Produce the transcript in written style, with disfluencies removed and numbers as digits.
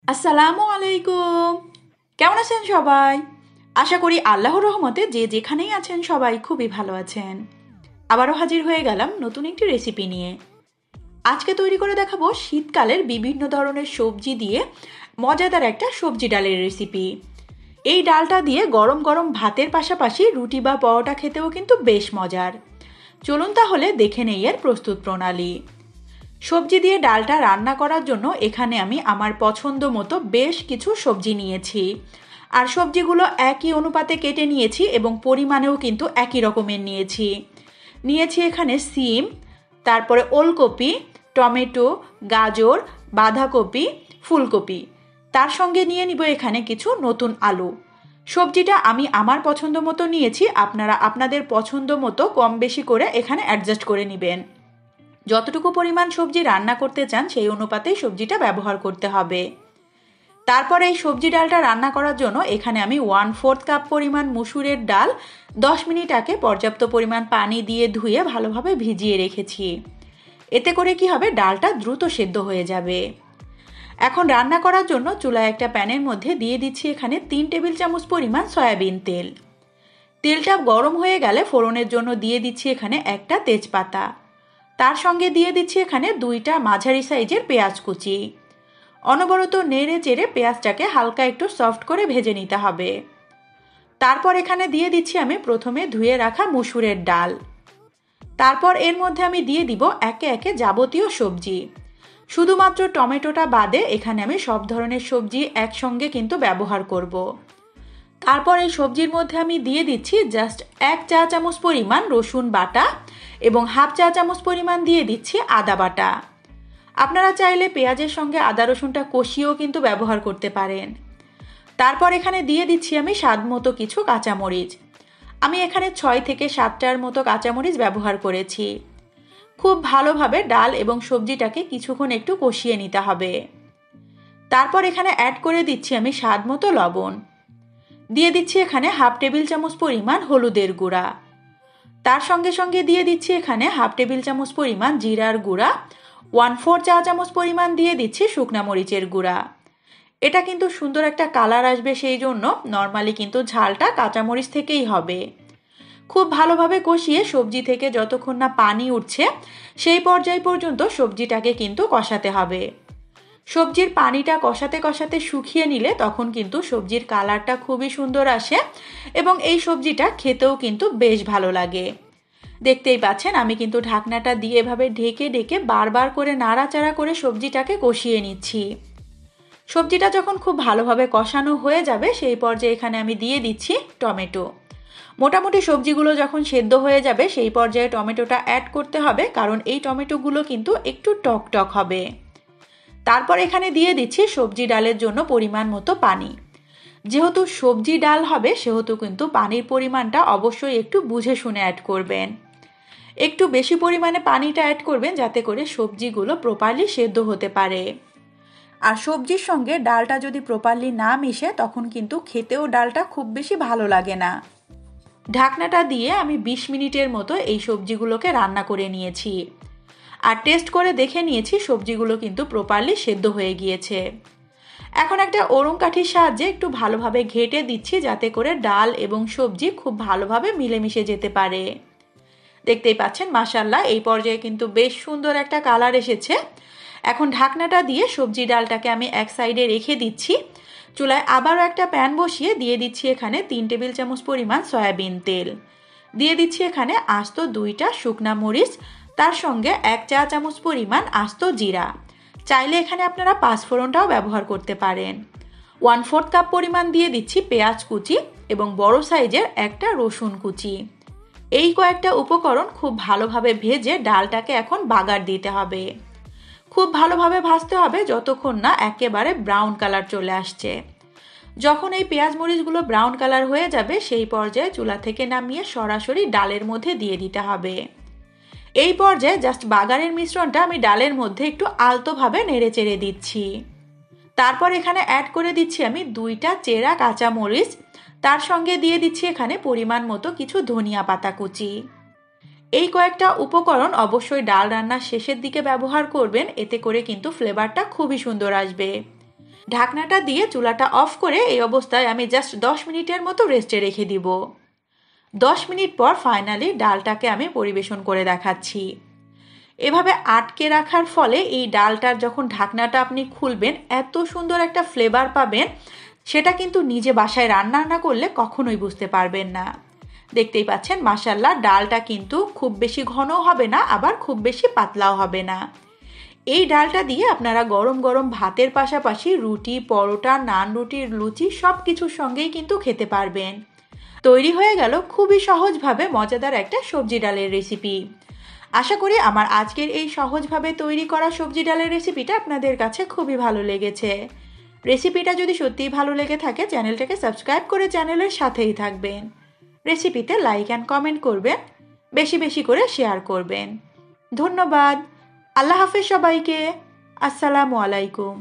আসসালামু আলাইকুম। কেমন আছেন সবাই? আশা করি আল্লাহর রহমতে যে যেখানেই আছেন সবাই খুবই ভালো আছেন। আবারও হাজির হয়ে গেলাম নতুন একটি রেসিপি নিয়ে। আজকে তৈরি করে দেখাবো শীতকালের বিভিন্ন ধরনের সবজি দিয়ে মজাদার একটা সবজি ডালের রেসিপি। এই ডালটা দিয়ে গরম গরম ভাতের পাশাপাশি রুটি বা পরোটা খেতেও কিন্তু বেশ মজার। চলুন তাহলে দেখে নেই এর প্রস্তুত প্রণালী। সবজি দিয়ে ডালটা রান্না করার জন্য এখানে আমি আমার পছন্দ মতো বেশ কিছু সবজি নিয়েছি। আর সবজিগুলো একই অনুপাতে কেটে নিয়েছি এবং পরিমাণেও কিন্তু একই রকমের নিয়েছি এখানে সিম, তারপরে ওলকপি, টমেটো, গাজর, বাঁধাকপি, ফুলকপি। তার সঙ্গে নিয়ে নিব এখানে কিছু নতুন আলু। সবজিটা আমি আমার পছন্দ মতো নিয়েছি, আপনারা আপনাদের পছন্দ মতো কম বেশি করে এখানে অ্যাডজাস্ট করে নেবেন। যতটুকু পরিমাণ সবজি রান্না করতে চান সেই অনুপাতেই সবজিটা ব্যবহার করতে হবে। তারপর এই সবজি ডালটা রান্না করার জন্য এখানে আমি 1/4 কাপ পরিমাণ মসুরের ডাল 10 মিনিট আগে পর্যাপ্ত পরিমাণ পানি দিয়ে ধুয়ে ভালোভাবে ভিজিয়ে রেখেছি। এতে করে কি হবে, ডালটা দ্রুত সেদ্ধ হয়ে যাবে। এখন রান্না করার জন্য চুলায় একটা প্যানের মধ্যে দিয়ে দিচ্ছি এখানে 3 টেবিল চামচ পরিমাণ সয়াবিন তেল। তেলটা গরম হয়ে গেলে ফোড়নের জন্য দিয়ে দিচ্ছি এখানে একটা তেজপাতা। তার সঙ্গে দিয়ে দিচ্ছি এখানে 2টা মাঝারি সাইজের পেঁয়াজ কুচি। অনবরত নেড়ে চেড়ে পেঁয়াজটাকে হালকা একটু সফট করে ভেজে নিতে হবে। তারপর এখানে দিয়ে দিচ্ছি আমি প্রথমে ধুয়ে রাখা মসুরের ডাল। তারপর এর মধ্যে আমি দিয়ে দিব একে একে যাবতীয় সবজি। শুধুমাত্র টমেটোটা বাদে এখানে আমি সব ধরনের সবজি একসঙ্গে কিন্তু ব্যবহার করব। তারপর এই সবজির মধ্যে আমি দিয়ে দিচ্ছি জাস্ট 1 চা চামচ পরিমাণ রসুন বাটা এবং 1/2 চা চামচ পরিমাণ দিয়ে দিচ্ছি আদা বাটা। আপনারা চাইলে পেঁয়াজের সঙ্গে আদা রসুনটা কষিয়েও কিন্তু ব্যবহার করতে পারেন। তারপর এখানে দিয়ে দিচ্ছি আমি স্বাদ মতো কিছু কাঁচামরিচ। আমি এখানে 6 থেকে 7টার মতো কাঁচামরিচ ব্যবহার করেছি। খুব ভালোভাবে ডাল এবং সবজিটাকে কিছুক্ষণ একটু কষিয়ে নিতে হবে। তারপর এখানে অ্যাড করে দিচ্ছি আমি স্বাদ মতো লবণ। দিয়ে দিচ্ছি এখানে 1/2 টেবিল চামচ পরিমাণ হলুদের গুঁড়া। তার সঙ্গে সঙ্গে দিয়ে দিচ্ছি এখানে 1/2 টেবিল চামচ পরিমাণ জিরার গুঁড়া, 1/4 চা চামচ পরিমাণ দিয়ে দিচ্ছি শুকনা মরিচের গুঁড়া। এটা কিন্তু সুন্দর একটা কালার আসবে, সেই জন্য নর্মালি কিন্তু ঝালটা কাঁচামরিচ থেকেই হবে। খুব ভালোভাবে কষিয়ে সবজি থেকে যতক্ষণ না পানি উঠছে সেই পর্যায় পর্যন্ত সবজিটাকে কিন্তু কষাতে হবে। সবজির পানিটা কষাতে কষাতে শুকিয়ে নিলে তখন কিন্তু সবজির কালারটা খুবই সুন্দর আসে এবং এই সবজিটা খেতেও কিন্তু বেশ ভালো লাগে। দেখতেই পাচ্ছেন আমি কিন্তু ঢাকনাটা দিয়ে এভাবে ঢেকে ঢেকে বারবার করে নাড়াচাড়া করে সবজিটাকে কষিয়ে নিচ্ছি। সবজিটা যখন খুব ভালোভাবে কষানো হয়ে যাবে সেই পর্যায়ে এখানে আমি দিয়ে দিচ্ছি টমেটো। মোটামুটি সবজিগুলো যখন সেদ্ধ হয়ে যাবে সেই পর্যায়ে টমেটোটা অ্যাড করতে হবে, কারণ এই টমেটোগুলো কিন্তু একটু টক টক হবে। তারপর এখানে দিয়ে দিচ্ছি সবজি ডালের জন্য পরিমাণ মতো পানি। যেহেতু সবজি ডাল হবে সেহেতু কিন্তু পানির পরিমাণটা অবশ্যই একটু বুঝে শুনে অ্যাড করবেন। একটু বেশি পরিমাণে পানিটা অ্যাড করবেন যাতে করে সবজিগুলো প্রপারলি সেদ্ধ হতে পারে। আর সবজির সঙ্গে ডালটা যদি প্রপারলি না মিশে তখন কিন্তু খেতেও ডালটা খুব বেশি ভালো লাগে না। ঢাকনাটা দিয়ে আমি 20 মিনিটের মতো এই সবজিগুলোকে রান্না করে নিয়েছি। আর টেস্ট করে দেখে নিয়েছি সবজিগুলো কিন্তু প্রপারলি সেদ্ধ হয়ে গিয়েছে। এখন একটা ওরং কাঠির সাহায্যে একটু ভালোভাবে ঘেঁটে দিচ্ছি যাতে করে ডাল এবং সবজি খুব ভালোভাবে মিলেমিশে যেতে পারে। দেখতেই পাচ্ছেন মাশাআল্লাহ এই পর্যায়ে কিন্তু বেশ সুন্দর একটা কালার এসেছে। এখন ঢাকনাটা দিয়ে সবজি ডালটাকে আমি এক সাইডে রেখে দিচ্ছি। চুলায় আবারও একটা প্যান বসিয়ে দিয়ে দিচ্ছি এখানে 3 টেবিল চামচ পরিমাণ সয়াবিন তেল। দিয়ে দিচ্ছি এখানে আস্ত 2টা শুকনা মরিচ, তার সঙ্গে 1 চা চামচ পরিমাণ আস্ত জিরা। চাইলে এখানে আপনারা পাঁচফোড়নটাও ব্যবহার করতে পারেন। 1/4 কাপ পরিমাণ দিয়ে দিচ্ছি পেঁয়াজ কুচি এবং বড় সাইজের একটা রসুন কুচি। এই কয়েকটা উপকরণ খুব ভালোভাবে ভেজে ডালটাকে এখন বাগার দিতে হবে। খুব ভালোভাবে ভাজতে হবে যতক্ষণ না একেবারে ব্রাউন কালার চলে আসছে। যখন এই পেঁয়াজ মরিচগুলো ব্রাউন কালার হয়ে যাবে সেই পর্যায়ে চুলা থেকে নামিয়ে সরাসরি ডালের মধ্যে দিয়ে দিতে হবে। এই পর্যায়ে জাস্ট বাগারের মিশ্রণটা আমি ডালের মধ্যে একটু আলতোভাবে নেড়ে চেড়ে দিচ্ছি। তারপর এখানে অ্যাড করে দিচ্ছি আমি 2টা চেরা কাঁচা মরিচ। তার সঙ্গে দিয়ে দিচ্ছি এখানে পরিমাণ মতো কিছু ধনিয়া পাতা কুচি। এই কয়েকটা উপকরণ অবশ্যই ডাল রান্নার শেষের দিকে ব্যবহার করবেন, এতে করে কিন্তু ফ্লেভারটা খুবই সুন্দর আসবে। ঢাকনাটা দিয়ে চুলাটা অফ করে এই অবস্থায় আমি জাস্ট 10 মিনিটের মতো রেস্টে রেখে দিব। 10 মিনিট পর ফাইনালি ডালটাকে আমি পরিবেশন করে দেখাচ্ছি। এভাবে আটকে রাখার ফলে এই ডালটার যখন ঢাকনাটা আপনি খুলবেন এত সুন্দর একটা ফ্লেভার পাবেন, সেটা কিন্তু নিজে বাসায় রান্না না করলে কখনোই বুঝতে পারবেন না। দেখতেই পাচ্ছেন মাশাআল্লাহ, ডালটা কিন্তু খুব বেশি ঘনও হবে না, আবার খুব বেশি পাতলাও হবে না। এই ডালটা দিয়ে আপনারা গরম গরম ভাতের পাশাপাশি রুটি, পরোটা, নান, রুটির লুচি সব কিছুর সঙ্গেই কিন্তু খেতে পারবেন। তৈরি হয়ে গেল খুবই সহজভাবে মজাদার একটা সবজি ডালের রেসিপি। আশা করি আমার আজকের এই সহজভাবে তৈরি করা সবজি ডালের রেসিপিটা আপনাদের কাছে খুবই ভালো লেগেছে। রেসিপিটা যদি সত্যিই ভালো লেগে থাকে চ্যানেলটাকে সাবস্ক্রাইব করে চ্যানেলের সাথেই থাকবেন। রেসিপিতে লাইক অ্যান্ড কমেন্ট করবেন, বেশি বেশি করে শেয়ার করবেন। ধন্যবাদ। আল্লাহ হাফেজ সবাইকে। আসসালামু আলাইকুম।